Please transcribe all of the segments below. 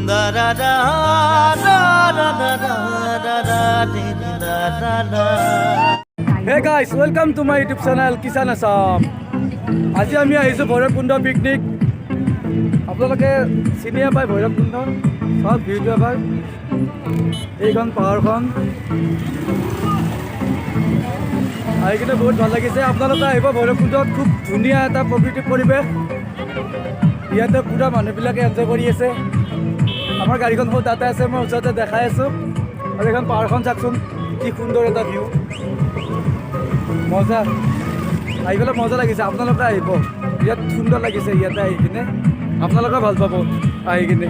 Hey guys, welcome to my YouTube channel Kisan Assam. আজি আমি আহিছোঁ ভৈৰৱকুণ্ড পিকনিক। আপোনালোকে চিনিয়ে পায় ভৈৰৱকুণ্ড, সব ভিউটো এবাৰ এইখন পাহাৰখন আহি কিনে বহুত ভাল লাগিছে। আপোনালোকে আহিব ভৈৰৱকুণ্ডত, খুব ধুনীয়া এটা প্ৰকৃতিক পৰিৱেশ। ইয়াতে পুৰা মানুহবিলাকে এনজয় কৰি আছে। আমাৰ গাড়ীখন বহুত তাতে আছে, মই ওচৰতে দেখাই আছোঁ। আৰু এইখন পাহাৰখন চাওকচোন, কি সুন্দৰ এটা ভিউ, মজা। আহি পেলাই মজা লাগিছে, আপোনালোকে আহিব, ইয়াত সুন্দৰ লাগিছে। ইয়াতে আহি কিনে আপোনালোকে ভাল পাব আহি কিনে।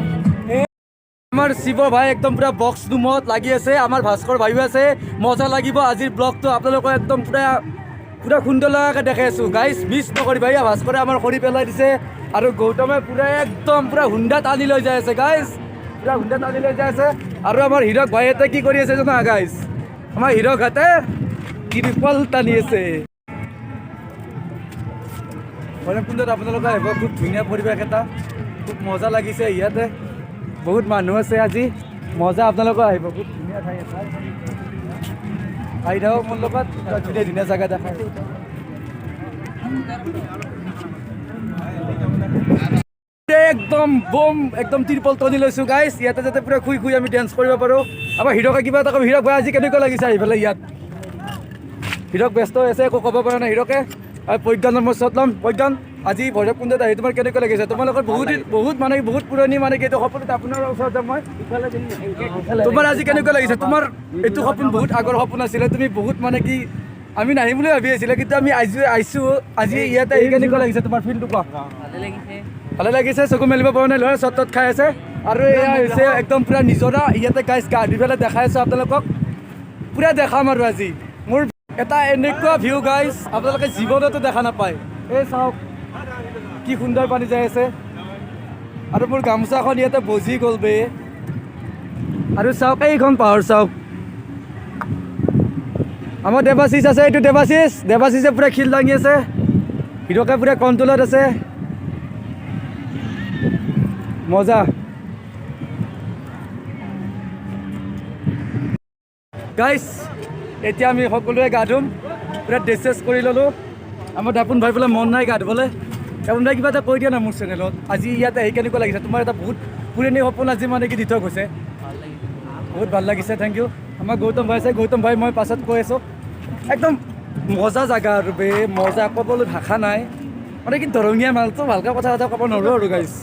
আমাৰ শিৱ ভাই একদম পুৰা বক্স ৰুমত লাগি আছে, আমাৰ ভাস্কৰ ভাইও আছে। মজা লাগিব আজিৰ ব্লগটো, আপোনালোকক একদম পুৰা সুন্দৰ লগাকৈ দেখাই আছোঁ। গাইজ মিছ নকৰিবা। এয়া ভাস্কৰে আমাৰ খৰি পেলাই দিছে আৰু গৌতমে পুৰা হুণ্ডা টানি লৈ যাই আছে। গাইজ পুৰা হুণ্ডা টানি লৈ যাই আছে। আৰু আমাৰ হীৰক ভাইহঁতে কি কৰি আছে জানা গাইজ? আমাৰ হীৰক হাতে ত্ৰিপল টানি আছে। ভৈৰৱকুণ্ডত আপোনালোকে আহিব, খুব ধুনীয়া পৰিৱেশ এটা, খুব মজা লাগিছে। ইয়াতে বহুত মানুহ আছে আজি, মজা। আপোনালোকে আহিব, খুব ধুনীয়া ঠাই আছে। আহি থাকক মোৰ লগত, ধুনীয়া ধুনীয়া জেগা দেখাই। একদম বম, একদম ত্ৰিপল টনি লৈছোঁ গাইজ, ইয়াতে যাতে পুৰা শুই আমি ডেন্স কৰিব পাৰোঁ। আমাৰ হীৰকে কিবা এটা কম। হীৰক ভাই আজি কেনেকুৱা লাগিছে আহি পেলাই ইয়াত? হীৰক ব্যস্ত হৈ আছে, একো ক'ব পৰা নাই হীৰকে। প্ৰজ্ঞানৰ মই ওচৰত ল'ম। প্ৰজ্ঞান, আজি ভৈৰৱকুণ্ডত আহি তোমাৰ কেনেকুৱা লাগিছে? তোমালোকৰ বহুত পুৰণি এইটো সপোন। আপোনাৰ ওচৰত যাম মই। তোমাৰ আজি কেনেকুৱা লাগিছে? তোমাৰ এইটো সপোন বহুত আগৰ সপোন আছিলে, তুমি বহুত কি আমি নাহিম বুলি ভাবি আছিলে, কিন্তু আমি আহিছোঁ আজি ইয়াতে আহি। কেনেকুৱা লাগিছে তোমাৰ ফিলটো কোৱা? ভালে লাগিছে, চকু মেলিব পৰা নাই, ল'ৰা চট খাই আছে। আৰু এয়া হৈছে একদম পুৰা নিজৰা। ইয়াতে গাইজ গা ধুই পেলাই দেখাই আছোঁ আপোনালোকক, পুৰা দেখাম আৰু আজি মোৰ এটা এনেকুৱা ভিউ গাইজ আপোনালোকে জীৱনতো দেখা নাপায়। এই চাওক কি সুন্দৰ পানী যাই আছে, আৰু মোৰ গামোচাখন ইয়াতে বজি গ'ল বে। আৰু চাওক এইখন পাহাৰ চাওক, আমাৰ দেৱাশিষ আছে। এইটো দেৱাশিষে পুৰা খিল দাঙি আছে, হীৰকে পুৰা কণ্ট্ৰলত আছে। মজা গাইজ। এতিয়া আমি সকলোৱে গা ধুম, পুৰা ড্ৰেছ কৰি ল'লোঁ। আমাৰ দাপোন ভাই পেলাই মন নাই গা ধুবলৈ। দাপোন ভাই কিবা এটা কৈ দিয়া না মোৰ চেনেলত, আজি ইয়াতে আহি কেনেকুৱা লাগিছে? তোমাৰ এটা বহুত পুৰণি সপোন আজি দি থৈ গৈছে, বহুত ভাল লাগিছে। Thank you. আমাৰ গৌতম ভাই আছে, গৌতম ভাই মই পাছত কৈ আছোঁ। একদম মজা জেগা আৰু বে, মজা, ক'বলৈ ভাষা নাই। কি দৰঙীয়া মালটো ভালকৈ কথা ক'ব নোৱাৰোঁ আৰু গাইজ।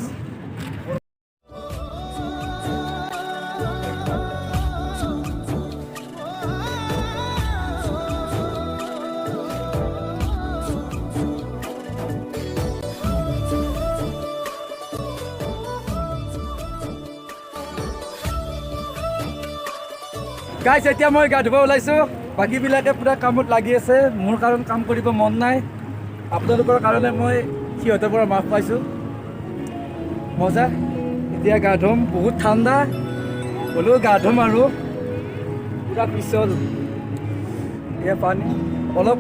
গাইজ এতিয়া মই গা ধুব ওলাইছোঁ, বাকীবিলাকে পুৰা কামত লাগি আছে। মোৰ কাৰণ কাম কৰিব মন নাই, আপোনালোকৰ কাৰণে মই সিহঁতৰ পৰা মাফ পাইছোঁ। মজা। এতিয়া গা ধুম, বহুত ঠাণ্ডা হ'লেও গা ধুম আৰু পুৰা পিছল। এয়া পানী অলপ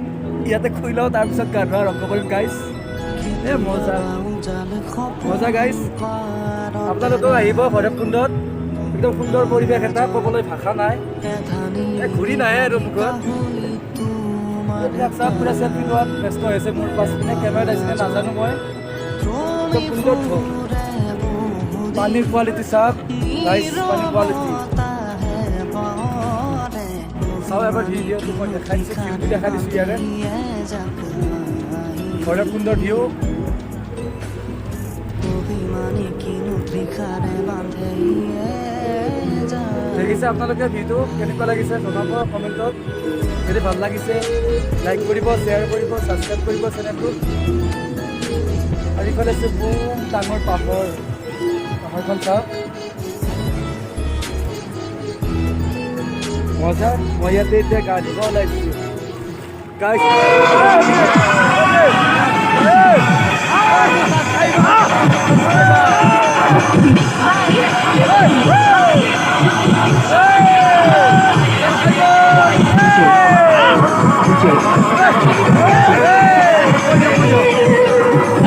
ইয়াতে খুই লওঁ, তাৰপিছত গা ধোৱা আৰম্ভ কৰিম গাইজ। মজা মজা গাইজ, আপোনালোকেও আহিব ভৈৰৱকুণ্ডত। একদম সুন্দৰ পৰিৱেশ এটা, ক'বলৈ ভাষা নাই, ঘূৰি নাহে আৰু মুখত। পুৰা চেল্ফি লোৱাত ব্যস্ত হৈছে। মোৰ পাছপিনে কেমেৰাত আহিছিলে নাজানো মই। একদম সুন্দৰ পানীৰ কোৱালিটি চাওক গাইজ, পানীৰ কোৱালিটি চাওঁ এবাৰ। ভিডিঅ'টো মই দেখাইছোঁ, ভিউটো দেখাই দিছোঁ ইয়াৰে ভৈৰৱকুণ্ডৰ ভিউ। দেখিছে আপোনালোকে ভিডিঅ'টো কেনেকুৱা লাগিছে জনাব কমেণ্টত। যদি ভাল লাগিছে লাইক কৰিব, শ্বেয়াৰ কৰিব, ছাবস্ক্ৰাইব কৰিব চেনেলটো। আৰু ইফালে আছে বহুত ডাঙৰ পাহাৰখন চাওক, মজা। মই ইয়াতে এতিয়া গা ধুব ওলাইছোঁ গাইজ।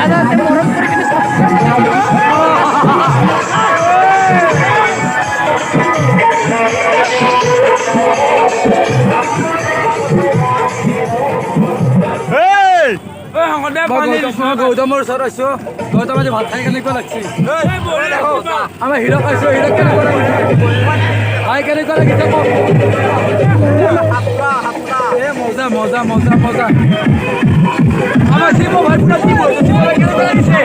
Ada গৌতমৰ ওচৰত আছো গৌতম আজি ভাত খাই কেনেকুৱা লাগছে আমাৰ হিৰক আছো হিৰক কেনেকুৱা লাগিছে ভাই কেনেকুৱা লাগিছে কওক এ মজা মজা মজা মজা আমাৰ শিব ভাই পুৰো কি বলছো শিব ভাই কেনেকুৱা লাগিছে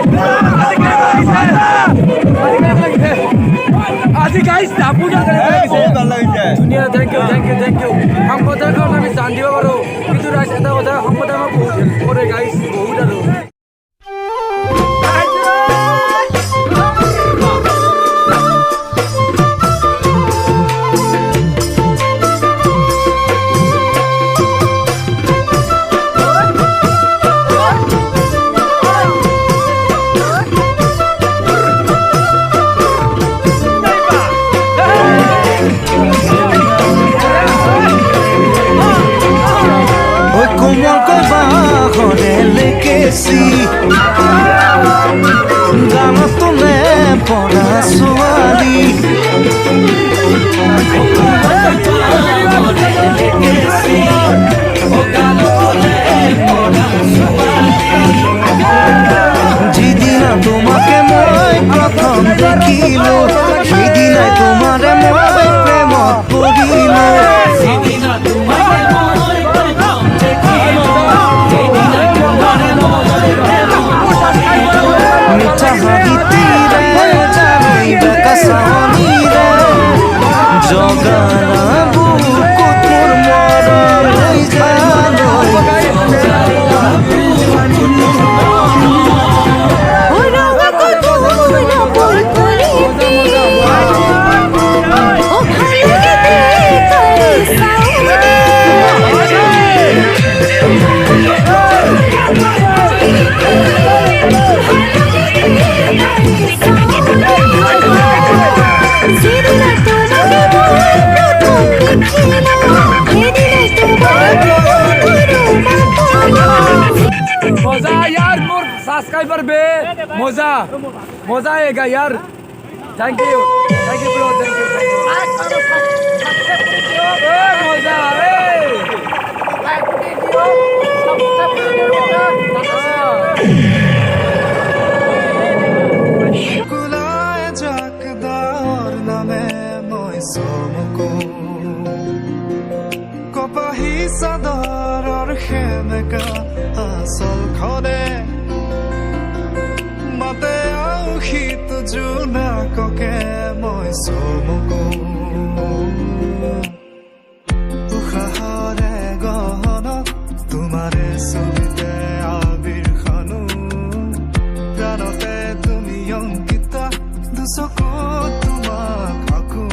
আজি গাইস আপুটা কেনেকুৱা লাগিছে ভাল লাগিছে ধুনীয়া থ্যাংক ইউ সম্পদাৰ কাৰণে আমি জান দিব পাৰো কিন্তু ৰাইজ এটা কথা সম্পদাৰ আমাক বহুত হেল্প কৰে গাইস বহুত আৰু গানত তোলে পৰা ছোৱালী যিদিনা তোমাকে মই প্ৰথম দেখিলো সেইদিনাই তোমাৰে মই প্ৰেমত পৰিলো मजा यार मोर सब्सक्राइबर बे मजा मजा आएगा यार thank you bro thank you मजा लाइक वीडियो কুলায় জাকদার নামে মই চমকো কপাহী চাদৰৰ সেমেকা আচলখনে মাতে আউসীত জোনাককে মই চমকো উশাহৰে গহনত তোমাৰে ছবিতে আবিৰ খানো প্ৰাণতে তুমি অংকিতা দুচকুত তোমাক আঁকো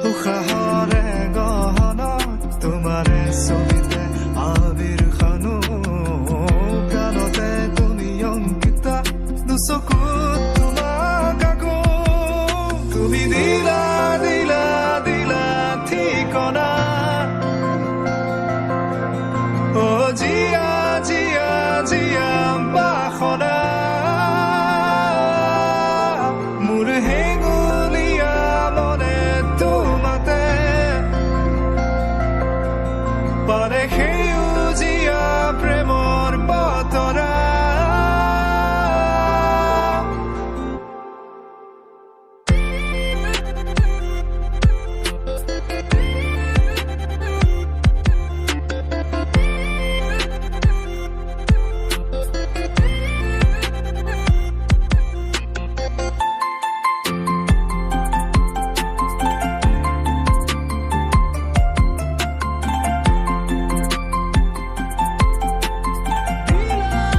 উশাহৰে গহনত তোমাৰে ছবিতে আবিৰ খানো প্ৰাণতে তুমি অংকিতা দুচকুত তোমাক আঁকো তুমি দিলা দিলা দিলা ঠিকনা অ জিয়া জিয়া জিয়া বাসনা মোৰ হেঙুলীয়া মনে তোমাতে পাৰে সেউজীয়া প্ৰেমৰ বতৰা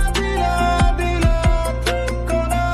দিলা দিলা ঠিকনা